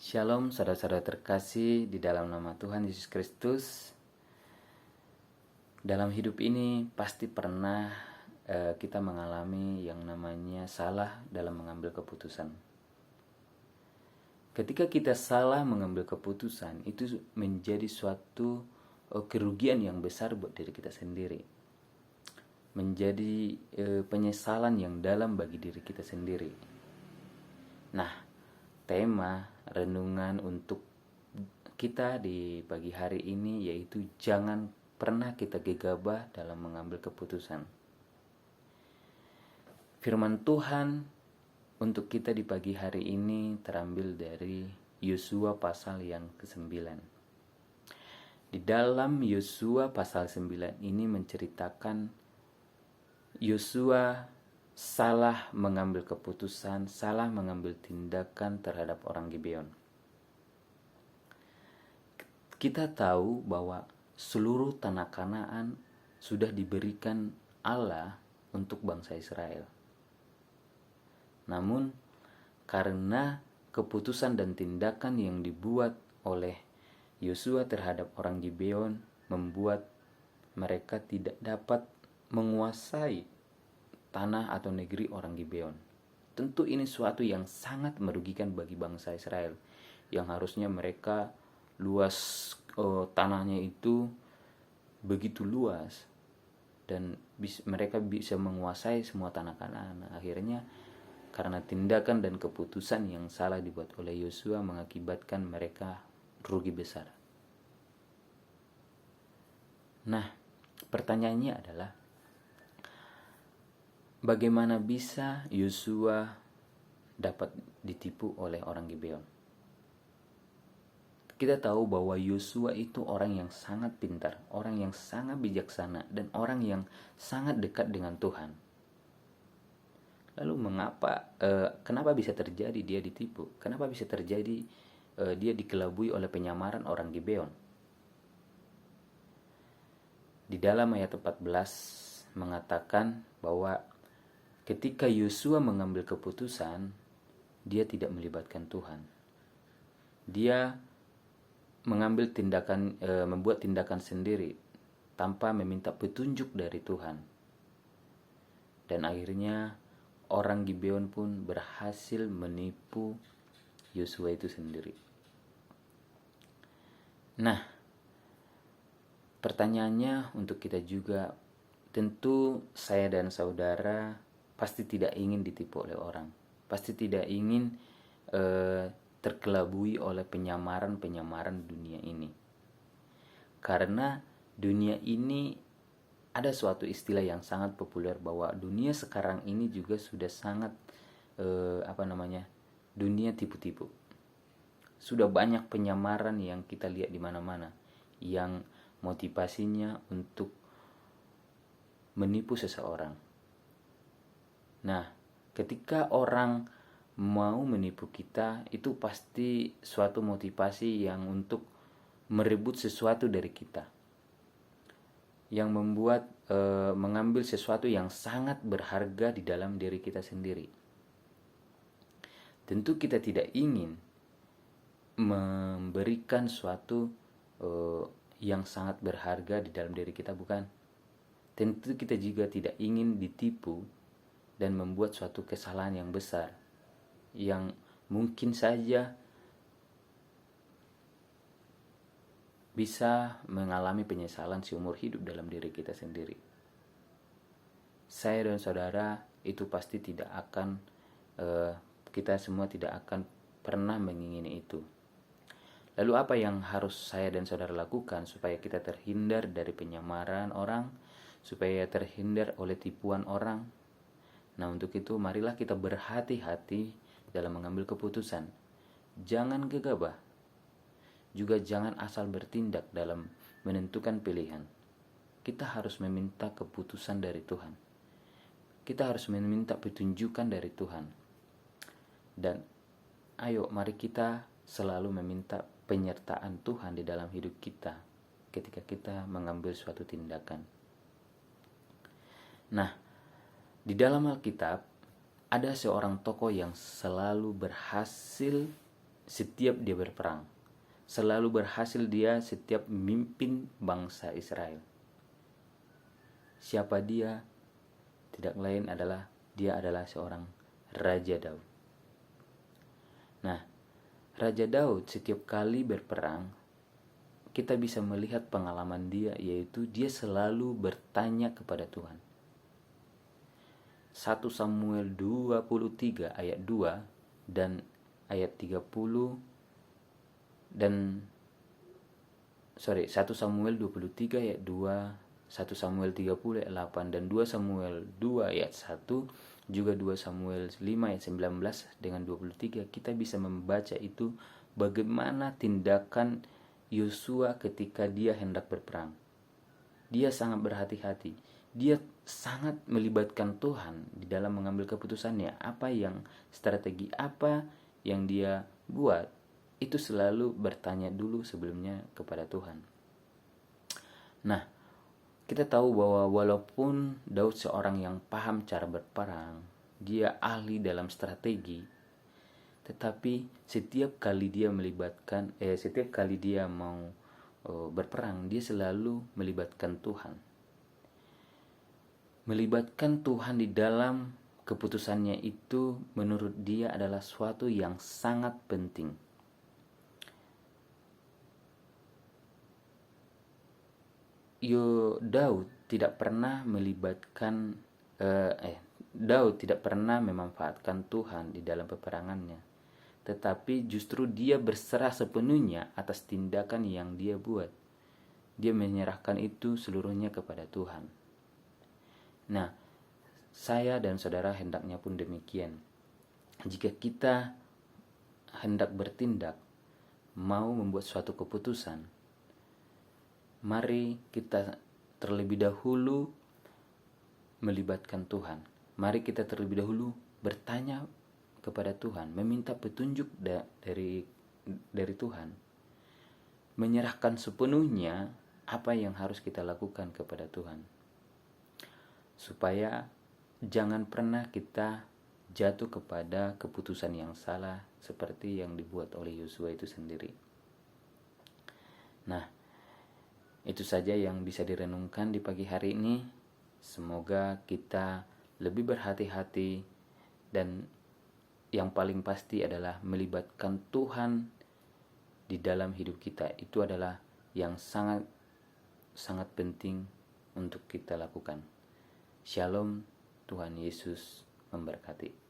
Shalom saudara-saudara terkasih di dalam nama Tuhan Yesus Kristus. Dalam hidup ini pasti pernah kita mengalami yang namanya salah dalam mengambil keputusan. Ketika kita salah mengambil keputusan, itu menjadi suatu kerugian yang besar buat diri kita sendiri. Menjadi penyesalan yang dalam bagi diri kita sendiri. Nah, tema renungan untuk kita di pagi hari ini yaitu jangan pernah kita gegabah dalam mengambil keputusan. Firman Tuhan untuk kita di pagi hari ini terambil dari Yosua pasal yang ke-9. Di dalam Yosua pasal 9 ini menceritakan Yosua salah mengambil keputusan, salah mengambil tindakan terhadap orang Gibeon. Kita tahu bahwa seluruh tanah Kanaan sudah diberikan Allah untuk bangsa Israel. Namun karena keputusan dan tindakan yang dibuat oleh Yosua terhadap orang Gibeon membuat mereka tidak dapat menguasai tanah atau negeri orang Gibeon. Tentu ini suatu yang sangat merugikan bagi bangsa Israel, yang harusnya mereka luas tanahnya itu begitu luas dan mereka bisa menguasai semua tanah Kanaan. Akhirnya karena tindakan dan keputusan yang salah dibuat oleh Yosua mengakibatkan mereka rugi besar. Nah, pertanyaannya adalah bagaimana bisa Yosua dapat ditipu oleh orang Gibeon? Kita tahu bahwa Yosua itu orang yang sangat pintar, orang yang sangat bijaksana, dan orang yang sangat dekat dengan Tuhan. Lalu kenapa bisa terjadi dia ditipu? Kenapa bisa terjadi dia dikelabui oleh penyamaran orang Gibeon? Di dalam ayat 14 mengatakan bahwa ketika Yosua mengambil keputusan, dia tidak melibatkan Tuhan. Dia mengambil tindakan, membuat tindakan sendiri tanpa meminta petunjuk dari Tuhan. Dan akhirnya orang Gibeon pun berhasil menipu Yosua itu sendiri. Nah, pertanyaannya untuk kita juga, tentu saya dan saudara pasti tidak ingin ditipu oleh orang. Pasti tidak ingin terkelabui oleh penyamaran-penyamaran dunia ini. Karena dunia ini ada suatu istilah yang sangat populer bahwa dunia sekarang ini juga sudah sangat dunia tipu-tipu. Sudah banyak penyamaran yang kita lihat di mana-mana yang motivasinya untuk menipu seseorang. Nah, ketika orang mau menipu kita, itu pasti suatu motivasi yang untuk merebut sesuatu dari kita, yang membuat mengambil sesuatu yang sangat berharga di dalam diri kita sendiri. Tentu kita tidak ingin memberikan suatu yang sangat berharga di dalam diri kita, bukan? Tentu kita juga tidak ingin ditipu dan membuat suatu kesalahan yang besar yang mungkin saja bisa mengalami penyesalan seumur hidup dalam diri kita sendiri. Saya dan saudara itu pasti tidak akan, kita semua tidak akan pernah mengingini itu. Lalu apa yang harus saya dan saudara lakukan supaya kita terhindar dari penyamaran orang, supaya terhindar oleh tipuan orang? Nah, untuk itu marilah kita berhati-hati dalam mengambil keputusan. Jangan gegabah. Juga jangan asal bertindak dalam menentukan pilihan. Kita harus meminta keputusan dari Tuhan. Kita harus meminta petunjukan dari Tuhan. Dan ayo mari kita selalu meminta penyertaan Tuhan di dalam hidup kita ketika kita mengambil suatu tindakan. Nah, di dalam Alkitab ada seorang tokoh yang selalu berhasil setiap dia berperang. Selalu berhasil dia setiap memimpin bangsa Israel. Siapa dia? Tidak lain adalah dia adalah seorang Raja Daud. Nah, Raja Daud setiap kali berperang, kita bisa melihat pengalaman dia, yaitu dia selalu bertanya kepada Tuhan. 1 Samuel 23 ayat 2 dan ayat 30 dan 1 Samuel 23 ayat 2, 1 Samuel 30 ayat 8 dan 2 Samuel 2 ayat 1, juga 2 Samuel 5 ayat 19 dengan 23, kita bisa membaca itu bagaimana tindakan Yosua ketika dia hendak berperang. Dia sangat berhati-hati. Dia sangat melibatkan Tuhan di dalam mengambil keputusannya. Apa yang strategi apa yang dia buat, itu selalu bertanya dulu sebelumnya kepada Tuhan. Nah, kita tahu bahwa walaupun Daud seorang yang paham cara berperang, dia ahli dalam strategi, tetapi setiap kali dia mau berperang, dia selalu melibatkan Tuhan. Melibatkan Tuhan di dalam keputusannya itu menurut dia adalah suatu yang sangat penting. Daud tidak pernah memanfaatkan Tuhan di dalam peperangannya, tetapi justru dia berserah sepenuhnya atas tindakan yang dia buat. Dia menyerahkan itu seluruhnya kepada Tuhan. Nah, saya dan saudara hendaknya pun demikian. Jika kita hendak bertindak, mau membuat suatu keputusan, mari kita terlebih dahulu melibatkan Tuhan. Mari kita terlebih dahulu bertanya kepada Tuhan, meminta petunjuk dari Tuhan, menyerahkan sepenuhnya apa yang harus kita lakukan kepada Tuhan, supaya jangan pernah kita jatuh kepada keputusan yang salah seperti yang dibuat oleh Yosua itu sendiri. Nah, itu saja yang bisa direnungkan di pagi hari ini. Semoga kita lebih berhati-hati, dan yang paling pasti adalah melibatkan Tuhan di dalam hidup kita. Itu adalah yang sangat penting untuk kita lakukan. Shalom, Tuhan Yesus memberkati.